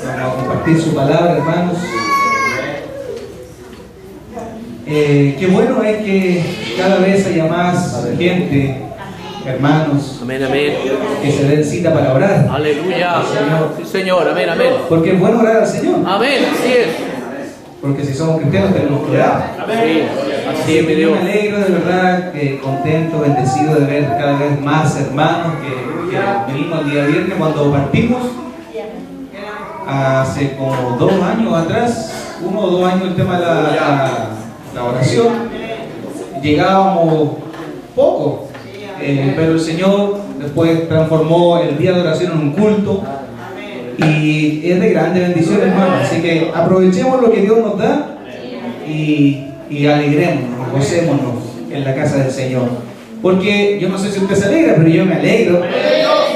Vamos a compartir su palabra, hermanos. Qué bueno es que cada vez haya más gente, hermanos, Amén, amén. que se den cita para orar. Aleluya. Sí, Señor. Amén, amén. Porque es bueno orar al Señor. Amén, así es. Porque si somos cristianos tenemos que orar. Sí, así es, mi Dios. Me alegro de verdad, contento, bendecido de ver cada vez más hermanos que venimos el día viernes cuando partimos. Hace como 2 años atrás, 1 o 2 años, el tema de la oración, llegábamos poco, pero el Señor después transformó el día de oración en un culto y es de grande bendición, hermano. Así que aprovechemos lo que Dios nos da y alegrémonos, gocémonos en la casa del Señor, porque yo no sé si usted se alegra, pero yo me alegro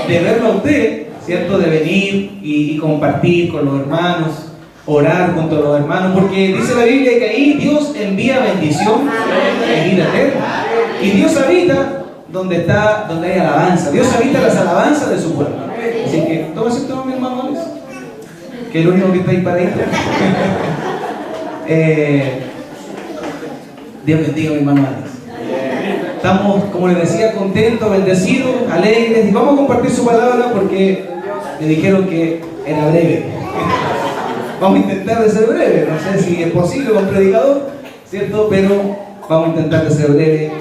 de verlo a usted, ¿cierto? De venir y compartir con los hermanos, orar junto a los hermanos, porque dice la Biblia que ahí Dios envía bendición y vida eterna. Y Dios habita donde hay alabanza. Dios habita las alabanzas de su pueblo. Así que tómese todo, mi hermano Alex, que es el único que está ahí para ir. Dios bendiga a mi hermano Alex. Estamos, como les decía, contentos, bendecidos, alegres, y vamos a compartir su palabra porque me dijeron que era breve. Vamos a intentar de ser breve, no sé si es posible con un predicador, ¿cierto? Pero vamos a intentar de ser breve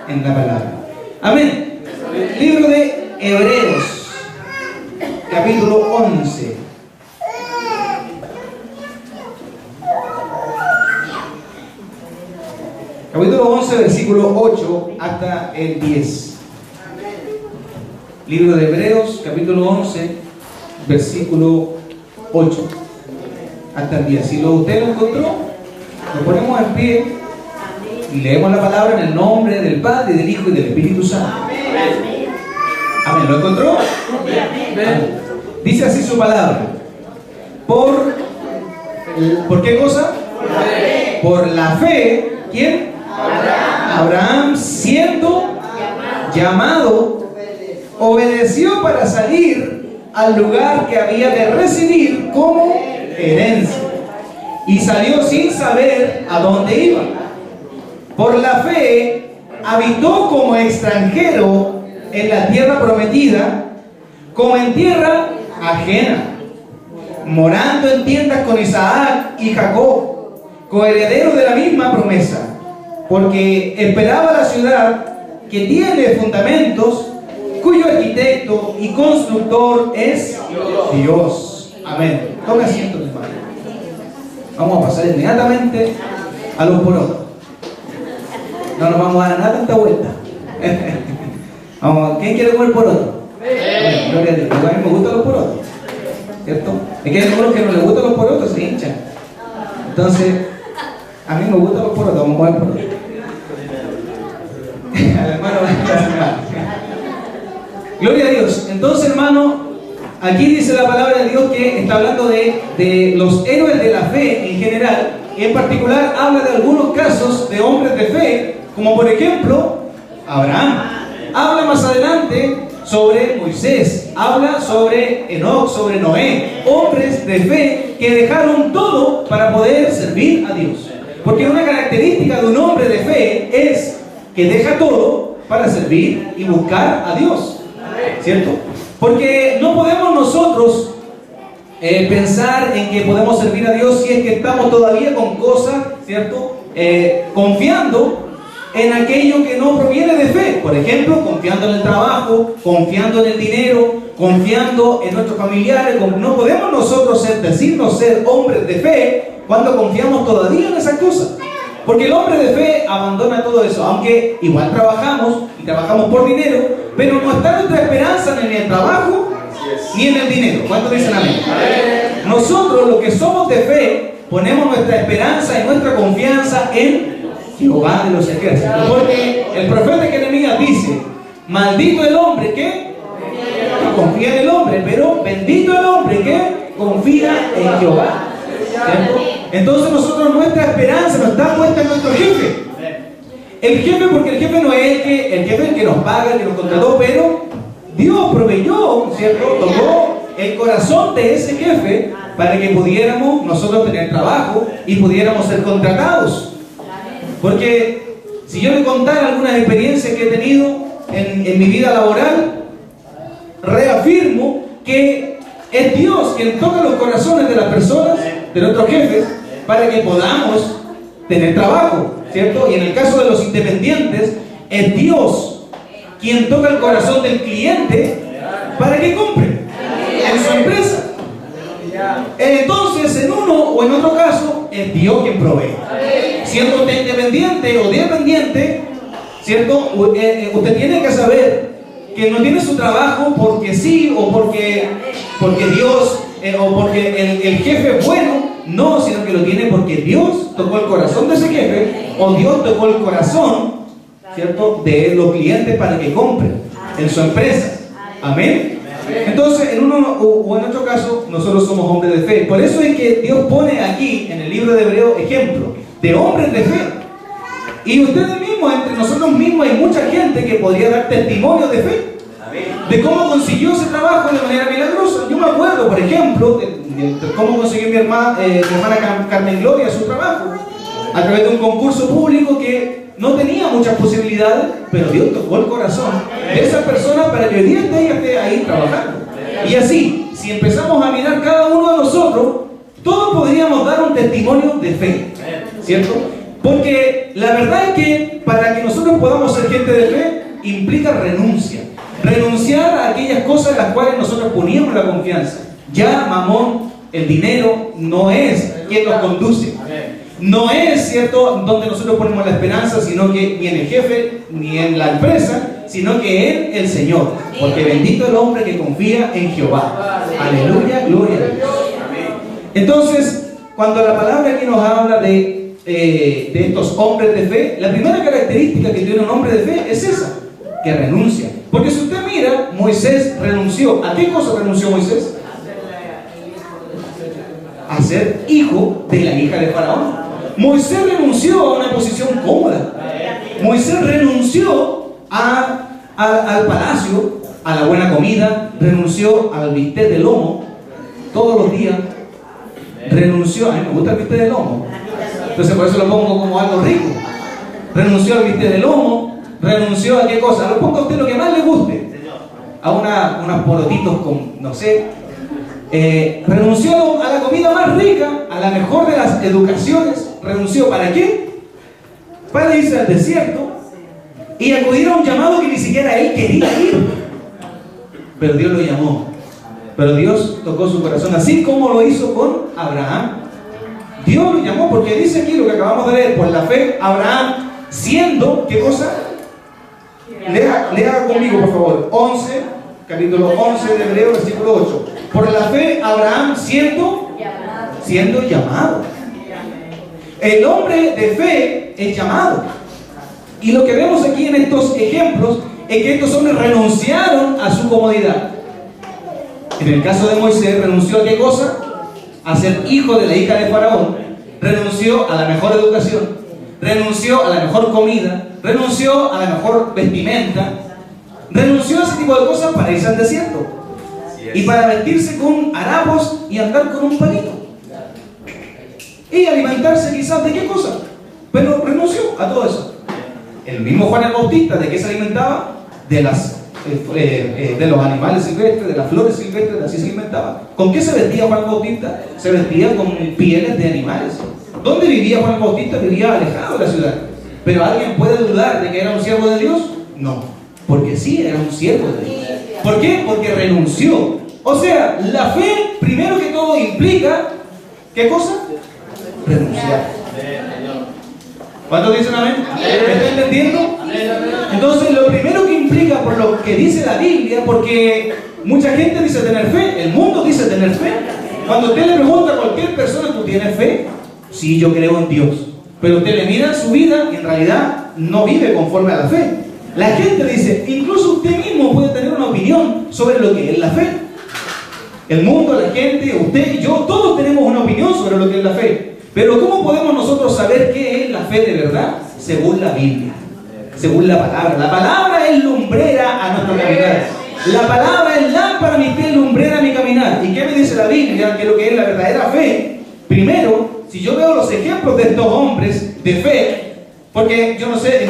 en la palabra. Amén. Libro de Hebreos, capítulo 11. Capítulo 11, versículo 8 hasta el 10. Libro de Hebreos, capítulo 11, versículo 8 hasta el 10. Si usted lo encontró, nos ponemos en pie y leemos la palabra en el nombre del Padre, del Hijo y del Espíritu Santo. Amén. ¿Lo encontró? Amén. Dice así su palabra. ¿Por qué cosa? Por la fe. ¿Quién? Abraham, siendo llamado, obedeció para salir al lugar que había de recibir como herencia, y salió sin saber a dónde iba. Por la fe habitó como extranjero en la tierra prometida, como en tierra ajena, morando en tiendas con Isaac y Jacob, coherederos de la misma promesa, porque esperaba la ciudad que tiene fundamentos, cuyo arquitecto y constructor es Dios. Amén. Tome asiento, hermano. Vamos a pasar inmediatamente a los porotos. No nos vamos a dar nada tanta vuelta. ¿Quién quiere comer poroto? Gloria a Dios. A mí me gustan los porotos, ¿cierto? Es que hay algunos que no les gustan los porotos, se hinchan. Entonces, a mí me gustan los porotos, vamos a comer porotos. Hermano, gloria a Dios. Entonces, hermano, aquí dice la palabra de Dios que está hablando de los héroes de la fe en general, y en particular habla de algunos casos de hombres de fe, como por ejemplo Abraham. Habla más adelante sobre Moisés, habla sobre Enoc, sobre Noé, hombres de fe que dejaron todo para poder servir a Dios. Porque una característica de un hombre de fe es que deja todo para servir y buscar a Dios, ¿cierto? Porque no podemos nosotros pensar en que podemos servir a Dios si es que estamos todavía con cosas, ¿cierto? Confiando en aquello que no proviene de fe. Por ejemplo, confiando en el trabajo, confiando en el dinero, confiando en nuestros familiares. No podemos nosotros decirnos ser hombres de fe cuando confiamos todavía en esas cosas. Porque el hombre de fe abandona todo eso, aunque igual trabajamos y trabajamos por dinero, pero no está nuestra esperanza ni en el trabajo ni en el dinero. ¿Cuántos dicen amén? Nosotros, los que somos de fe, ponemos nuestra esperanza y nuestra confianza en Jehová de los ejércitos. Porque el profeta Jeremías dice: maldito el hombre que confía en el hombre, pero bendito el hombre que confía en Jehová. ¿Cierto? Entonces nosotros, nuestra esperanza no está puesta en nuestro jefe. El jefe, porque el jefe no es el jefe el que nos paga, el que nos contrató, pero Dios proveyó, ¿cierto? Tomó el corazón de ese jefe para que pudiéramos nosotros tener trabajo y pudiéramos ser contratados. Porque si yo le contara algunas experiencias que he tenido en mi vida laboral, reafirmo que es Dios quien toca los corazones de las personas, de nuestros jefes, para que podamos tener trabajo, ¿cierto? Y en el caso de los independientes, es Dios quien toca el corazón del cliente para que compre en su empresa. Entonces, en uno o en otro caso, es Dios quien provee. Siendo usted independiente o dependiente, ¿cierto? Usted tiene que saber que no tiene su trabajo porque sí o porque Dios o porque el jefe es bueno. No, sino que lo tiene porque Dios tocó el corazón de ese jefe o Dios tocó el corazón, ¿cierto?, de los clientes para que compren en su empresa. Amén. Entonces, en uno o en otro caso, nosotros somos hombres de fe. Por eso es que Dios pone aquí en el libro de Hebreos ejemplos de hombres de fe. Y ustedes mismos, entre nosotros mismos, hay mucha gente que podría dar testimonio de fe, de cómo consiguió ese trabajo de manera milagrosa. Yo me acuerdo, por ejemplo, de cómo consiguió mi hermana Carmen Gloria su trabajo a través de un concurso público que no tenía muchas posibilidades, pero Dios tocó el corazón de esa persona para que hoy día esté ahí trabajando. Y así, si empezamos a mirar cada uno de nosotros, todos podríamos dar un testimonio de fe, ¿cierto? Porque la verdad es que para que nosotros podamos ser gente de fe, implica renuncia. Renunciar a aquellas cosas en las cuales nosotros poníamos la confianza. Ya Mamón, el dinero, no es quien nos conduce. No es, ¿cierto?, donde nosotros ponemos la esperanza, sino que ni en el jefe, ni en la empresa, sino que en el Señor. Porque bendito el hombre que confía en Jehová. Aleluya, gloria a Dios. Entonces, cuando la palabra aquí nos habla de estos hombres de fe, la primera característica que tiene un hombre de fe es esa, que renuncia. Porque si usted mira, Moisés renunció. ¿A qué cosa renunció Moisés? A ser hijo de la hija de Faraón. Moisés renunció a una posición cómoda. Moisés renunció al palacio, a la buena comida, renunció al bistec de lomo todos los días. Renunció, a mí me gusta el bistec de lomo, entonces por eso lo pongo como algo rico. Renunció al bistec de lomo, renunció a qué cosa, lo pongo a usted lo que más le guste, a unos porotitos con, no sé, renunció a la comida más rica, a la mejor de las educaciones. Renunció, ¿para qué? Para irse al desierto y acudir a un llamado que ni siquiera él quería ir, pero Dios lo llamó. Pero Dios tocó su corazón, así como lo hizo con Abraham. Dios lo llamó, porque dice aquí lo que acabamos de leer: por la fe Abraham, siendo, ¿qué cosa? Lea conmigo, por favor, capítulo 11 de Hebreos, versículo 8. Por la fe Abraham, siendo llamado. El hombre de fe es llamado. Y lo que vemos aquí en estos ejemplos es que estos hombres renunciaron a su comodidad. En el caso de Moisés, renunció a qué cosa? A ser hijo de la hija de Faraón. Renunció a la mejor educación, renunció a la mejor comida, renunció a la mejor vestimenta, renunció a ese tipo de cosas para irse al desierto y para vestirse con harapos y andar con un palito y alimentarse quizás de qué cosa, pero renunció a todo eso. El mismo Juan el Bautista, ¿de qué se alimentaba? De los animales silvestres, de las flores silvestres, así se alimentaba. ¿Con qué se vestía Juan el Bautista? Se vestía con pieles de animales. ¿Dónde vivía Juan el Bautista? Vivía alejado de la ciudad. ¿Pero alguien puede dudar de que era un siervo de Dios? No, porque sí, era un siervo de Dios. ¿Por qué? Porque renunció. O sea, la fe, primero que todo, implica, ¿qué cosa? Renunciar. ¿Cuántos dicen amén? ¿Me está entendiendo? Entonces, lo primero que implica, por lo que dice la Biblia, porque mucha gente dice tener fe, el mundo dice tener fe. Cuando usted le pregunta a cualquier persona, ¿tú tienes fe? Sí, yo creo en Dios. Pero usted le mira su vida y en realidad no vive conforme a la fe. La gente dice, incluso usted mismo puede tener una opinión sobre lo que es la fe. El mundo, la gente, usted y yo, todos tenemos una opinión sobre lo que es la fe. Pero ¿cómo podemos nosotros saber qué es la fe de verdad? Según la Biblia, según la palabra. La palabra es lumbrera a nuestro caminar. La palabra es lámpara a mi pie, lumbrera a mi caminar. caminar. ¿Y qué me dice la Biblia? Que lo que es la verdadera fe, primero, si yo veo los ejemplos de estos hombres de fe, porque yo no sé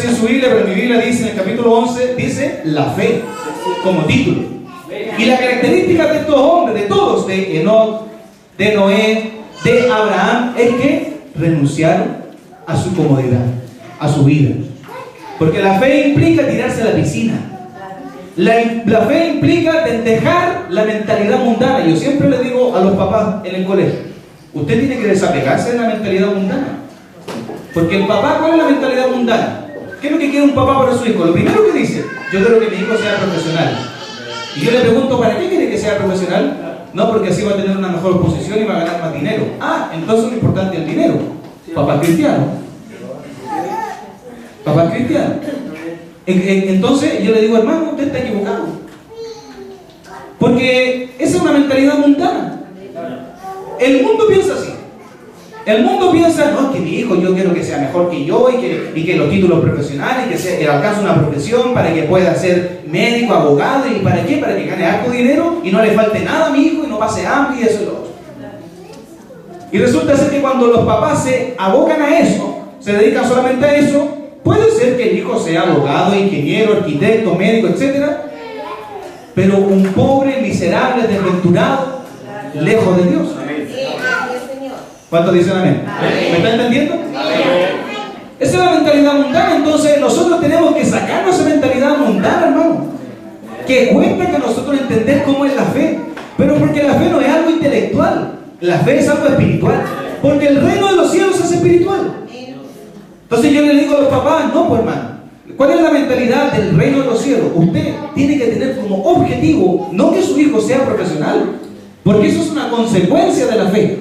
si en su Biblia, pero en mi Biblia dice, en el capítulo 11, dice la fe como título. Y la característica de estos hombres, de todos, de Enoc, de Noé, de Abraham, es que renunciaron a su comodidad, a su vida. Porque la fe implica tirarse a la piscina. La fe implica dejar la mentalidad mundana. Yo siempre le digo a los papás en el colegio, usted tiene que desapegarse de la mentalidad mundana. Porque el papá, ¿cuál es la mentalidad mundana? ¿Qué es lo que quiere un papá para su hijo? Lo primero que dice, yo quiero que mi hijo sea profesional. Y yo le pregunto, ¿para qué quiere que sea profesional? No, porque así va a tener una mejor posición y va a ganar más dinero. Ah, entonces lo importante es el dinero. Papá cristiano. Papá cristiano. Entonces yo le digo, hermano, usted está equivocado. Porque esa es una mentalidad mundana. El mundo piensa así. El mundo piensa, no, que mi hijo yo quiero que sea mejor que yo y que los títulos profesionales, que alcance una profesión para que pueda ser médico, abogado. ¿Y para qué? Para que gane harto dinero y no le falte nada a mi hijo y no pase hambre y eso y lo otro. Y resulta ser que cuando los papás se abocan a eso, se dedican solamente a eso, puede ser que el hijo sea abogado, ingeniero, arquitecto, médico, etc. Pero un pobre, miserable, desventurado, lejos de Dios. ¿Cuántos dicen amén? ¿Me está entendiendo? Esa es la mentalidad mundana. Entonces nosotros tenemos que sacarnos esa mentalidad mundana, hermano. Que cuesta que nosotros entender cómo es la fe. Pero porque la fe no es algo intelectual. La fe es algo espiritual. Porque el reino de los cielos es espiritual. Entonces yo le digo a los papás, no, pues hermano, ¿cuál es la mentalidad del reino de los cielos? Usted tiene que tener como objetivo, no que su hijo sea profesional, porque eso es una consecuencia de la fe.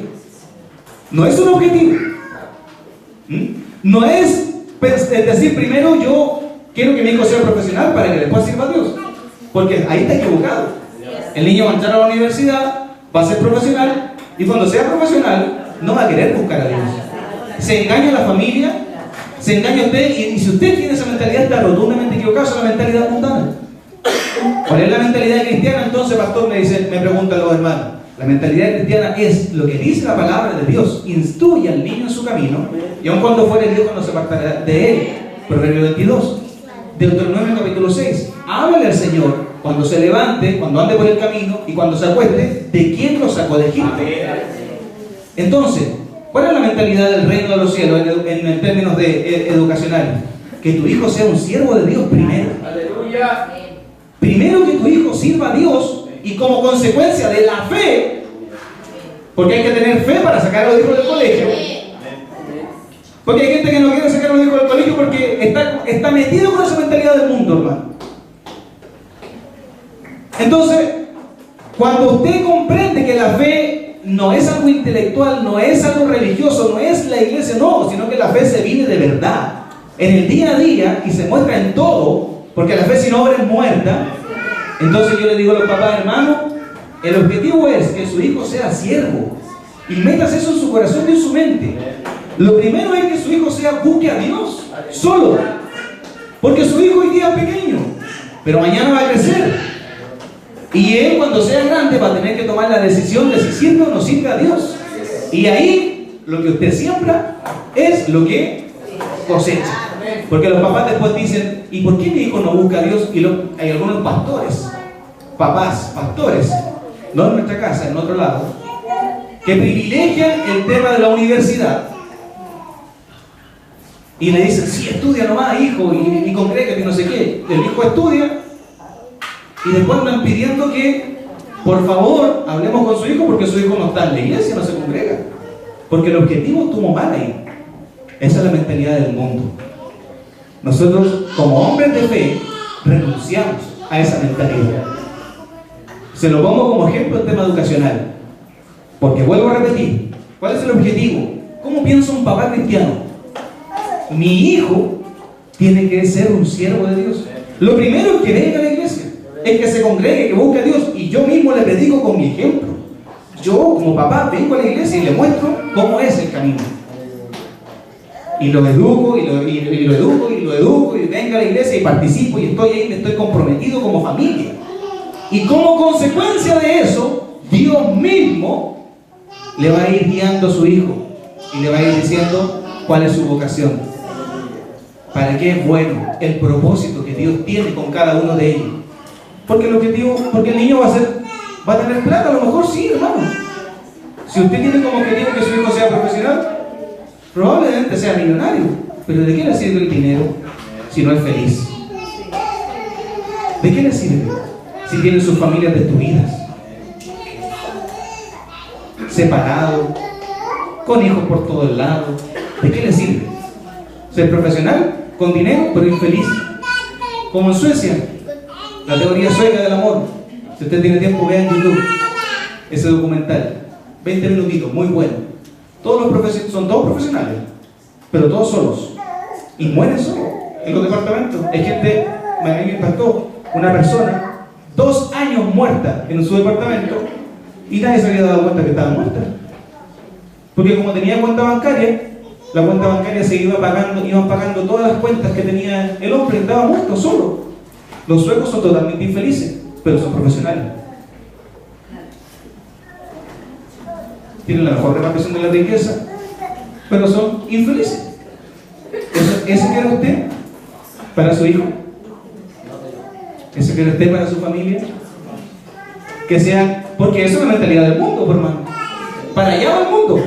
No es un objetivo. No es decir, primero yo quiero que mi hijo sea profesional para que después sirva a Dios. Porque ahí está equivocado. El niño va a entrar a la universidad, va a ser profesional, y cuando sea profesional no va a querer buscar a Dios. Se engaña a la familia, se engaña a usted, y si usted tiene esa mentalidad está rotundamente equivocado. Es la mentalidad mundana. ¿Cuál es la mentalidad cristiana? Entonces, pastor, me preguntan los hermanos. La mentalidad cristiana es lo que dice la palabra de Dios. Instruye al niño en su camino, y aun cuando fuere viejo no se apartará de él. Proverbio 22. Deuteronomio capítulo 6. Háblale al Señor cuando se levante, cuando ande por el camino y cuando se acueste, de quién lo sacó de Egipto. Entonces, ¿cuál es la mentalidad del reino de los cielos en términos educacionales? Que tu hijo sea un siervo de Dios primero. Aleluya. Primero que tu hijo sirva a Dios. Y como consecuencia de la fe, porque hay que tener fe para sacar a los hijos del colegio. Porque hay gente que no quiere sacar a los hijos del colegio porque está metido con esa mentalidad del mundo, hermano. Entonces, cuando usted comprende que la fe no es algo intelectual, no es algo religioso, no es la iglesia, no, sino que la fe se vive de verdad, en el día a día, y se muestra en todo, porque la fe sin obra es muerta. Entonces yo le digo a los papás, hermano, el objetivo es que su hijo sea siervo. Y metas eso en su corazón y en su mente. Lo primero es que su hijo busque a Dios, solo. Porque su hijo hoy día es pequeño, pero mañana va a crecer. Y él cuando sea grande va a tener que tomar la decisión de si sirve o no sirve a Dios. Y ahí, lo que usted siembra es lo que cosecha. Porque los papás después dicen, ¿y por qué mi hijo no busca a Dios? Y hay algunos pastores, pastores, no en nuestra casa, en otro lado, que privilegian el tema de la universidad y le dicen, sí, estudia nomás, hijo, y congrégate y no sé qué. El hijo estudia y después andan pidiendo que, por favor, hablemos con su hijo porque su hijo no está en la iglesia, no se congrega. Porque el objetivo estuvo mal ahí. Esa es la mentalidad del mundo. Nosotros, como hombres de fe, renunciamos a esa mentalidad. Se lo pongo como ejemplo en tema educacional. Porque vuelvo a repetir, ¿cuál es el objetivo? ¿Cómo piensa un papá cristiano? Mi hijo tiene que ser un siervo de Dios. Lo primero es que venga a la iglesia, es que se congregue, que busque a Dios. Y yo mismo le predico con mi ejemplo. Yo, como papá, vengo a la iglesia y le muestro cómo es el camino. Y lo educo, y lo educo, y venga a la iglesia y participo, y estoy ahí, me estoy comprometido como familia. Y como consecuencia de eso, le va a ir guiando a su hijo y le va a ir diciendo cuál es su vocación, para qué es bueno, el propósito que Dios tiene con cada uno de ellos. Porque el objetivo, porque el niño va a tener plata, a lo mejor sí, hermano. Si usted tiene como objetivo que su hijo sea profesional, probablemente sea millonario, pero ¿de qué le sirve el dinero si no es feliz? ¿De qué le sirve si tiene sus familias destruidas, separados, con hijos por todo el lado? ¿De qué le sirve ser profesional con dinero pero infeliz? Como en Suecia, la teoría sueca del amor. Si usted tiene tiempo, vea en YouTube ese documental, 20 minutitos, muy bueno. Son todos profesionales, pero todos solos, y mueren solos en los departamentos. Hay gente, me impactó, una persona 2 años muerta en su departamento y nadie se había dado cuenta que estaba muerta, porque como tenía cuenta bancaria, la cuenta bancaria se iban pagando todas las cuentas que tenía el hombre, estaba muerto solo. Los suecos son totalmente infelices, pero son profesionales. Tienen la mejor repartición de la riqueza, pero son infelices. ¿Eso quiere usted para su hijo? ¿Eso quiere usted para su familia? Que sean, porque eso es la mentalidad del mundo, por hermano. Para allá va el mundo.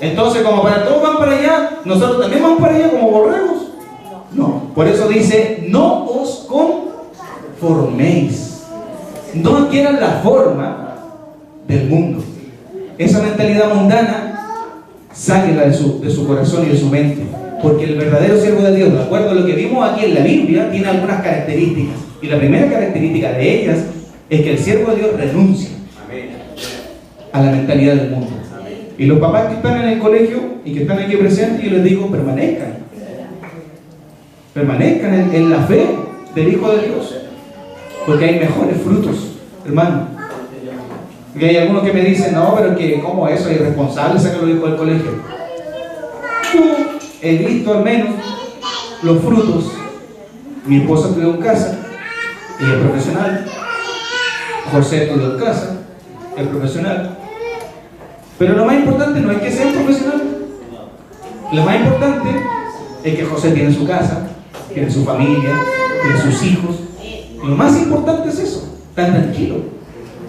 Entonces, como para todos van para allá, nosotros también vamos para allá como borregos. No, por eso dice, no os conforméis. No adquieran la forma del mundo. Esa mentalidad mundana, sáquela de su corazón y de su mente. Porque el verdadero siervo de Dios, de acuerdo a lo que vimos aquí en la Biblia, tiene algunas características. Y la primera característica de ellas es que el siervo de Dios renuncia a la mentalidad del mundo. Y los papás que están en el colegio y que están aquí presentes, yo les digo, permanezcan en la fe del Hijo de Dios, porque hay mejores frutos, hermano. Y hay algunos que me dicen, no, pero que ¿cómo eso? Es irresponsable sacar a los hijos del colegio. He visto al menos los frutos. Mi esposa estudió en casa, ella es profesional. José estudió en casa, es profesional. Pero lo más importante no es que sea un profesional. Lo más importante es que José tiene su casa, tiene su familia, tiene sus hijos. Lo más importante es eso, tan tranquilo.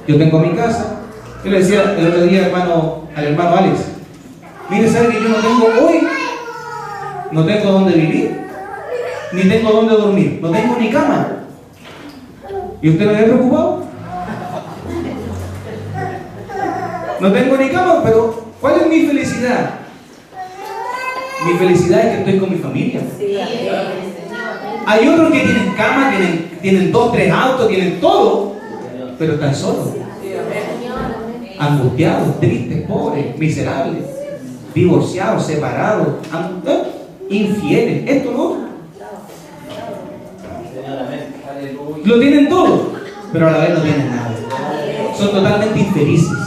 Yo tengo mi casa. Yo le decía el otro día al hermano Alex, mire, ¿sabe que yo no tengo dónde vivir, ni tengo dónde dormir, no tengo ni cama? ¿Y usted no me ha preocupado? No tengo ni cama, pero ¿cuál es mi felicidad? Mi felicidad es que estoy con mi familia. Hay otros que tienen cama, tienen 2, 3 autos, tienen todo, pero están solos, angustiados, tristes, pobres, miserables, divorciados, separados, infieles, esto no. Lo tienen todo, pero a la vez no tienen nada. Son totalmente infelices.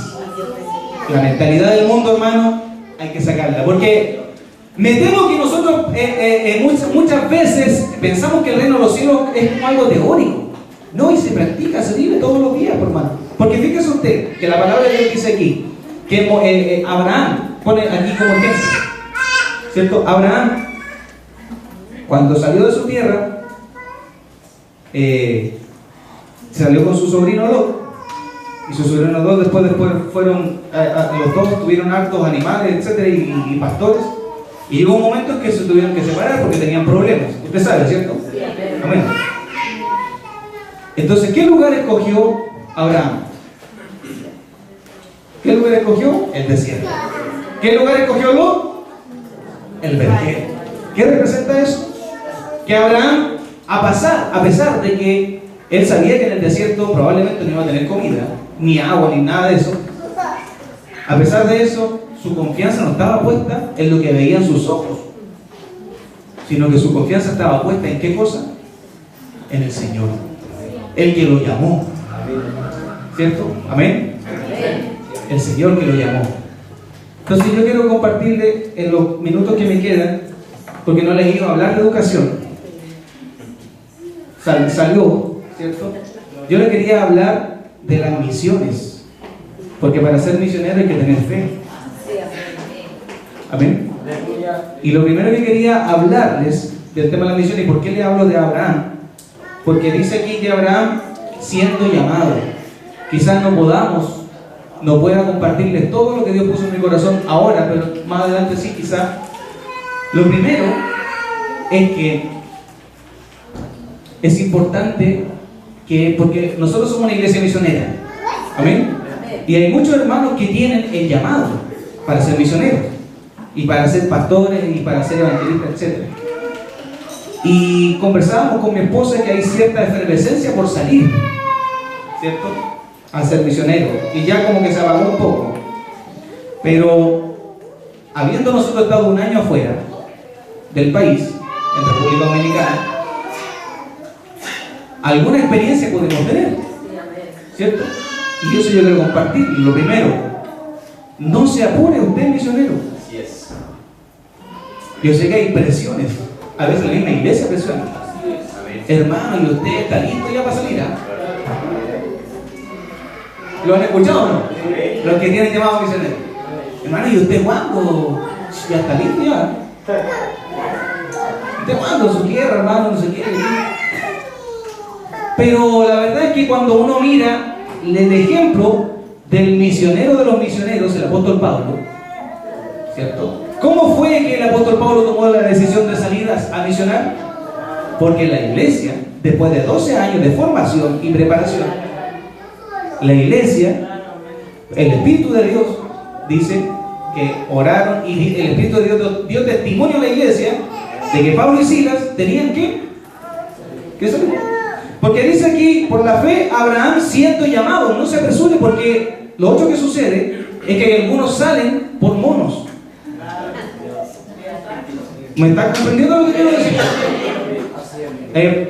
La mentalidad del mundo, hermano, hay que sacarla, porque me temo que nosotros muchas veces pensamos que el reino de los cielos es como algo teórico. No, y se practica, se vive todos los días, hermano. Porque fíjese usted que la palabra de Dios dice aquí que Abraham, pone aquí como ejemplo, ¿cierto? Abraham, cuando salió de su tierra, salió con su sobrino Lot. Y sus sobrinos dos después fueron, los dos tuvieron hartos animales, etcétera, y pastores. Y llegó un momento en que se tuvieron que separar porque tenían problemas. Usted sabe, ¿cierto? Amén. Entonces, ¿qué lugar escogió Abraham? ¿Qué lugar escogió? El desierto. ¿Qué lugar escogió Lot? El vergel. ¿Qué representa eso? Que Abraham, a pesar de que él sabía que en el desierto probablemente no iba a tener comida, ni agua, ni nada de eso, a pesar de eso, su confianza no estaba puesta en lo que veían sus ojos, sino que su confianza estaba puesta ¿en qué cosa? En el Señor, el que lo llamó, ¿cierto? Amén. El Señor que lo llamó. Entonces yo quiero compartirle en los minutos que me quedan, porque no les iba a hablar de educación, salió, ¿cierto? Yo le quería hablar de las misiones. Porque para ser misionero hay que tener fe. Amén. Y lo primero que quería hablarles del tema de la misión, y por qué le hablo de Abraham, porque dice aquí que Abraham, siendo llamado, quizás no pueda compartirles todo lo que Dios puso en mi corazón ahora, pero más adelante sí, quizás. Lo primero es que es importante porque nosotros somos una iglesia misionera. Amén. Y hay muchos hermanos que tienen el llamado para ser misioneros, y para ser pastores, y para ser evangelistas, etc. Y conversábamos con mi esposa que hay cierta efervescencia por salir, ¿cierto?, a ser misionero, y ya como que se apagó un poco. Pero habiendo nosotros estado un año afuera del país, en República Dominicana, alguna experiencia podemos tener, ¿cierto? Y eso yo quiero compartir. Lo primero, no se apure usted, misionero. Así es. Yo sé que hay presiones, a veces la misma iglesia presiona. Hermano, ¿y usted está listo ya para salir? ¿Lo han escuchado o no? Los que tienen llamado misionero. Hermano, ¿y usted cuándo? ¿Ya está listo ya? ¿Usted cuándo? ¿Su tierra, hermano? No se quiere. Pero la verdad es que cuando uno mira el ejemplo del misionero de los misioneros, el apóstol Pablo, ¿cierto? ¿Cómo fue que el apóstol Pablo tomó la decisión de salir a misionar? Porque la iglesia, después de 12 años de formación y preparación, la iglesia, el Espíritu de Dios dice que oraron, y el Espíritu de Dios dio testimonio a la iglesia de que Pablo y Silas tenían que salir. Porque dice aquí, por la fe, Abraham siendo llamado. No se apresure, porque lo otro que sucede es que algunos salen por monos. ¿Me está comprendiendo lo que quiero decir?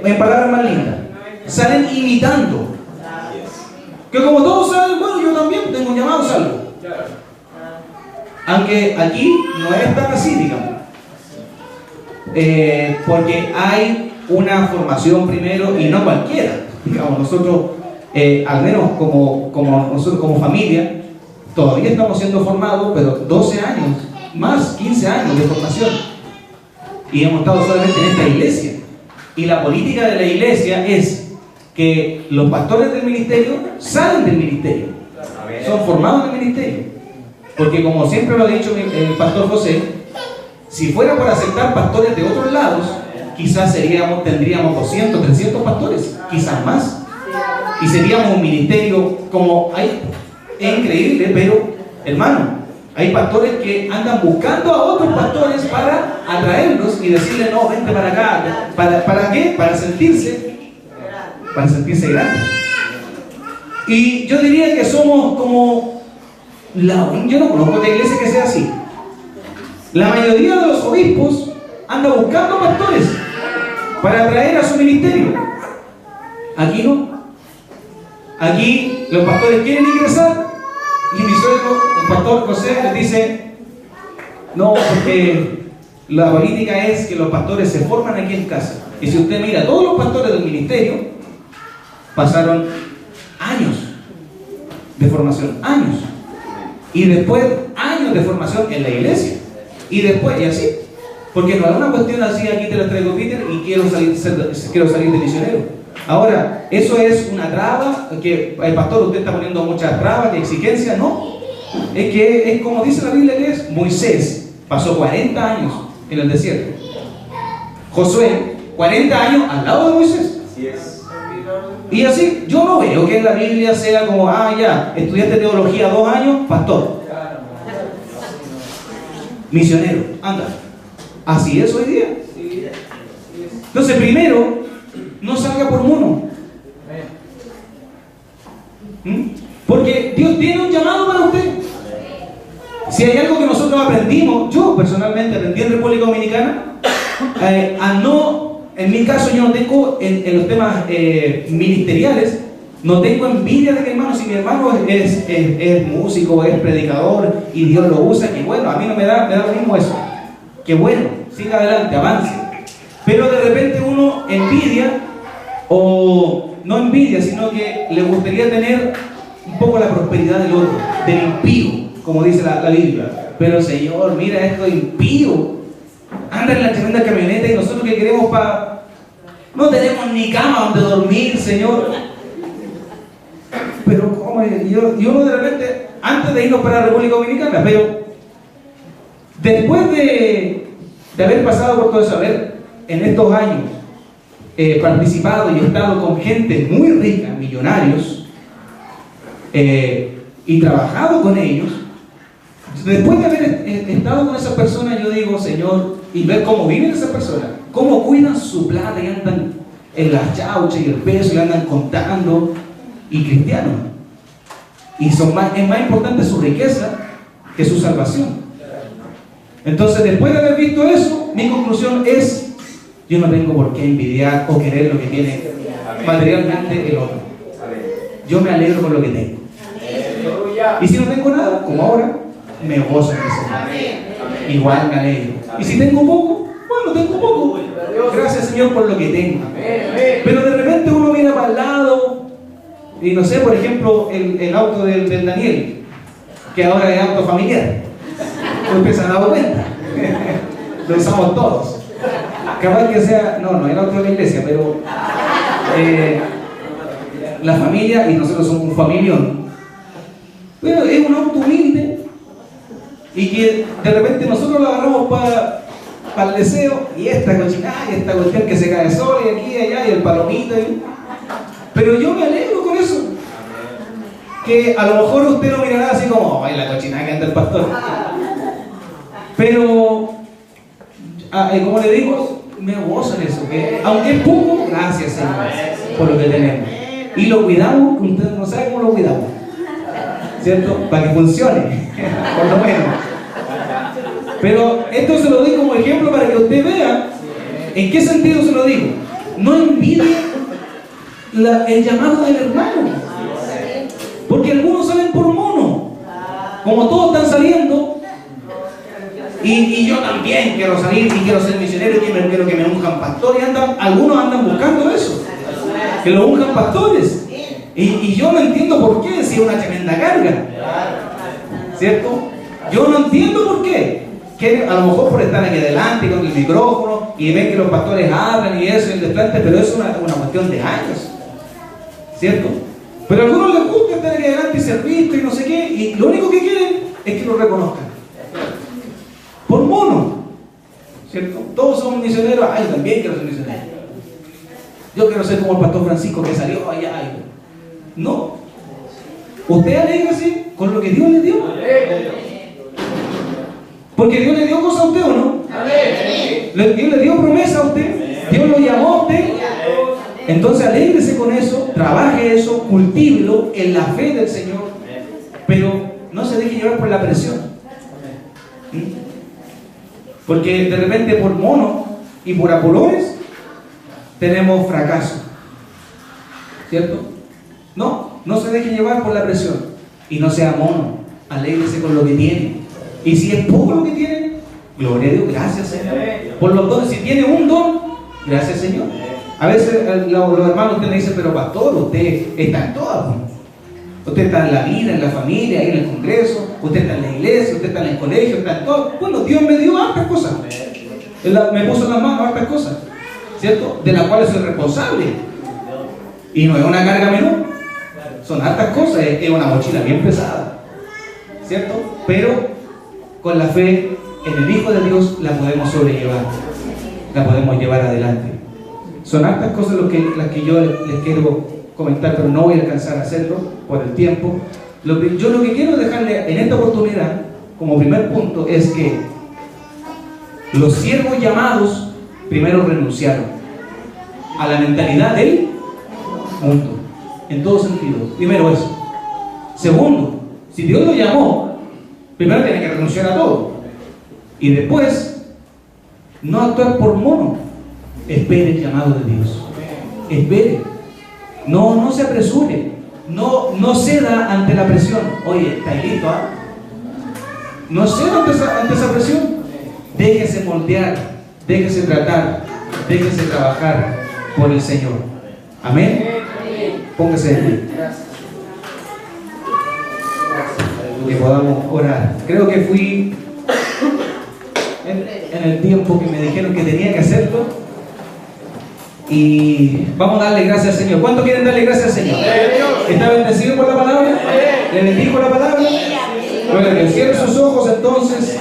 En palabras más lindas, salen imitando. Que como todos saben, bueno, yo también tengo un llamado, salgo. Aunque aquí no es tan así, digamos. Porque hay una formación primero, y no cualquiera. Digamos, nosotros, al menos como nosotros como familia, todavía estamos siendo formados, pero 12 años, más 15 años de formación. Y hemos estado solamente en esta iglesia. Y la política de la iglesia es que los pastores del ministerio salen del ministerio, son formados en el ministerio. Porque como siempre lo ha dicho el pastor José, si fuera por aceptar pastores de otros lados, quizás tendríamos 200, 300 pastores, quizás más. Y seríamos un ministerio es increíble, pero hermano, hay pastores que andan buscando a otros pastores para atraerlos y decirle, no, vente para acá. ¿Para qué? Para sentirse grandes. Y yo diría que somos como yo no conozco otra iglesia que sea así. La mayoría de los obispos anda buscando pastores para atraer a su ministerio. Aquí no. Aquí los pastores quieren ingresar y mi suegro, el pastor José, les dice, no, porque la política es que los pastores se forman aquí en casa. Y si usted mira, todos los pastores del ministerio pasaron años de formación, años. Y después años de formación en la iglesia. Y después, y así. Porque no es una cuestión así, aquí te la traigo Peter y quiero salir de misionero. Ahora, eso es una traba, que el pastor, usted está poniendo muchas trabas, de exigencias, no. Es que es como dice la Biblia que es, Moisés pasó 40 años en el desierto. Josué, 40 años al lado de Moisés. Así es. Y así, yo no veo que en la Biblia sea como, ya, estudiaste teología 2 años, pastor. Misionero, anda. Así es hoy día. Entonces, primero, no salga por mono. Porque Dios tiene un llamado para usted. Si hay algo que nosotros aprendimos, yo personalmente aprendí en República Dominicana, en mi caso yo no tengo, en los temas ministeriales, no tengo envidia de mi hermano. Si mi hermano es músico, es predicador y Dios lo usa, que bueno, a mí no me da lo mismo eso. Que bueno, siga adelante, avance. Pero de repente uno envidia, o no envidia, sino que le gustaría tener un poco la prosperidad del otro, del impío, como dice la Biblia. Pero Señor, mira esto impío, anda en la tremenda camioneta y nosotros que queremos no tenemos ni cama donde dormir, Señor. Pero ¿cómo? Y uno de repente, antes de irnos para la República Dominicana, pero después de haber pasado por todo eso, haber en estos años participado y estado con gente muy rica, millonarios, y trabajado con ellos, después de haber estado con esas personas, yo digo, Señor, y ver cómo viven esas personas, cómo cuidan su plata y andan en las chauchas y el peso y andan contando, y cristianos, y es más importante su riqueza que su salvación. Entonces, después de haber visto eso, mi conclusión es: yo no tengo por qué envidiar o querer lo que tiene materialmente el otro. Yo me alegro con lo que tengo. Y si no tengo nada, como ahora, me gozo en eso. Igual me alegro. Y si tengo poco, bueno, tengo poco. Gracias, Señor, por lo que tengo. Pero de repente uno mira para el lado y no sé, por ejemplo, el auto del Daniel, que ahora es auto familiar. Ustedes se han dado cuenta. Lo usamos todos. Capaz que sea, no el auto de la iglesia, pero la familia, y nosotros somos un familión. Pero es un auto humilde y que de repente nosotros lo agarramos para el deseo, y esta cochinada y esta cuestión que se cae sola y aquí y allá y el palomito. Pero yo me alegro con eso. Que a lo mejor usted lo mirará así como, ay, la cochinada que anda el pastor. Pero, como le digo, me gozo en eso. Que aunque es poco, gracias, Señor, por lo que tenemos. Y lo cuidamos, usted no sabe cómo lo cuidamos, ¿cierto? Para que funcione, por lo menos. Pero esto se lo digo como ejemplo para que usted vea en qué sentido se lo digo. No envidie el llamado del hermano, porque algunos salen por mono, como todos están saliendo, y yo también quiero salir y quiero ser misionero y quiero que me unjan pastor, y algunos andan buscando eso, que lo unjan pastores, y yo no entiendo por qué, si es una tremenda carga, ¿cierto? Yo no entiendo por qué. Que a lo mejor por estar aquí adelante con el micrófono y ven que los pastores hablan y eso y el desplante, pero es una cuestión de años, ¿cierto? Pero a algunos les gusta estar aquí adelante y ser visto y no sé qué, y lo único que quieren es que lo reconozcan por mono, ¿cierto? Todos somos misioneros. Yo también quiero ser misionero, yo quiero ser como el pastor Francisco que salió allá. No, usted alégrese con lo que Dios le dio, porque Dios le dio cosas a usted, ¿o no? Dios le dio promesa a usted, Dios lo llamó a usted. Entonces alégrese con eso, trabaje eso, cultívelo en la fe del Señor, pero no se deje llevar por la presión. Porque de repente por mono y por apolones tenemos fracaso, ¿cierto? No se deje llevar por la presión y no sea mono, alégrese con lo que tiene. Y si es poco lo que tiene, gloria a Dios, gracias, Señor, por los dones. Si tiene un don, gracias, Señor. A veces los hermanos usted le dicen, pero pastor, usted está en todas. Usted está en la vida, en la familia, ahí en el congreso, usted está en la iglesia, usted está en el colegio, está en todo. Bueno, Dios me dio hartas cosas. Me puso en las manos hartas cosas, ¿cierto? De las cuales soy responsable. Y no es una carga menor. Son hartas cosas, es una mochila bien pesada, ¿cierto? Pero con la fe en el Hijo de Dios la podemos sobrellevar, la podemos llevar adelante. Son hartas cosas las que yo les quiero comentar, pero no voy a alcanzar a hacerlo por el tiempo. Yo lo que quiero dejarle en esta oportunidad, como primer punto, es que los siervos llamados primero renunciaron a la mentalidad del mundo, en todo sentido. Primero eso. Segundo, si Dios lo llamó, primero tiene que renunciar a todo. Y después, no actuar por mono. Espere el llamado de Dios. Espere. No se apresure. No ceda ante la presión. Oye, ¿está listo? No ceda ante esa presión. Déjese moldear, déjese tratar, déjese trabajar por el Señor. Amén. Póngase de pie. que podamos orar. Creo que fui en el tiempo que me dijeron que tenía que hacerlo. Y vamos a darle gracias al Señor. ¿Cuántos quieren darle gracias al Señor? ¿Está bendecido por la palabra? ¿Le bendijo la palabra? Gloria a Dios. Cierre sus ojos entonces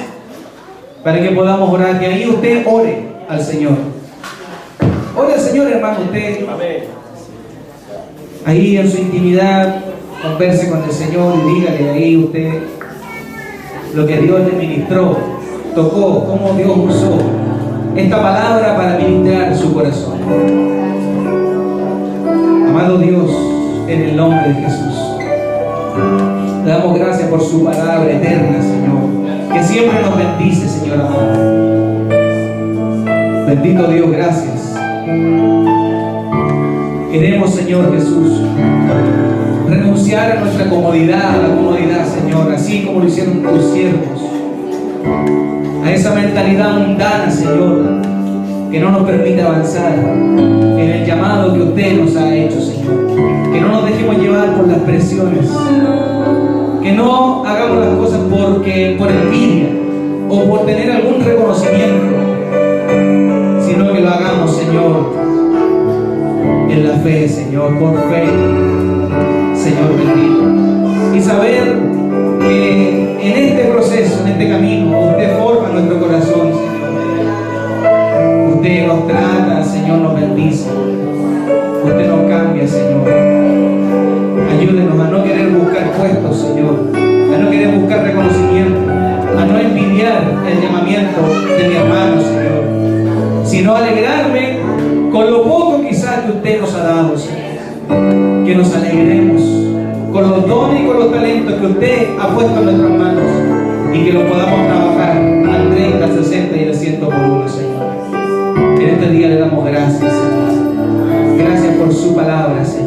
para que podamos orar. Que ahí usted ore al Señor. Ore al Señor, hermano. Usted ahí en su intimidad converse con el Señor y dígale ahí usted lo que Dios le ministró, tocó, cómo Dios usó esta palabra para ministrar su corazón. Amado Dios, en el nombre de Jesús, le damos gracias por su palabra eterna, Señor, que siempre nos bendice, Señor amado. Bendito Dios, gracias. Queremos, Señor Jesús, renunciar a nuestra comodidad, a la comodidad, Señor, así como lo hicieron tus siervos, a esa mentalidad mundana, Señor, que no nos permite avanzar en el llamado que usted nos ha hecho, Señor. Que no nos dejemos llevar por las presiones, que no hagamos las cosas por envidia o por tener algún reconocimiento, sino que lo hagamos, Señor, en la fe, Señor, por fe, Señor bendito. Y saber que en este proceso, en este camino, usted forma nuestro corazón, Señor. Usted nos trata, Señor, nos bendice. Usted nos cambia, Señor. Ayúdenos a no querer buscar puestos, Señor, a no querer buscar reconocimiento, a no envidiar el llamamiento de mi hermano, Señor, sino alegrarme con lo poco quizás que usted nos ha dado, Señor. Que nos alegremos con los dones y con los talentos que usted ha puesto en nuestras manos y que lo podamos trabajar al 30, al 60 y al 100 por uno, Señor. En este día le damos gracias, Señor. Gracias por su palabra, Señor.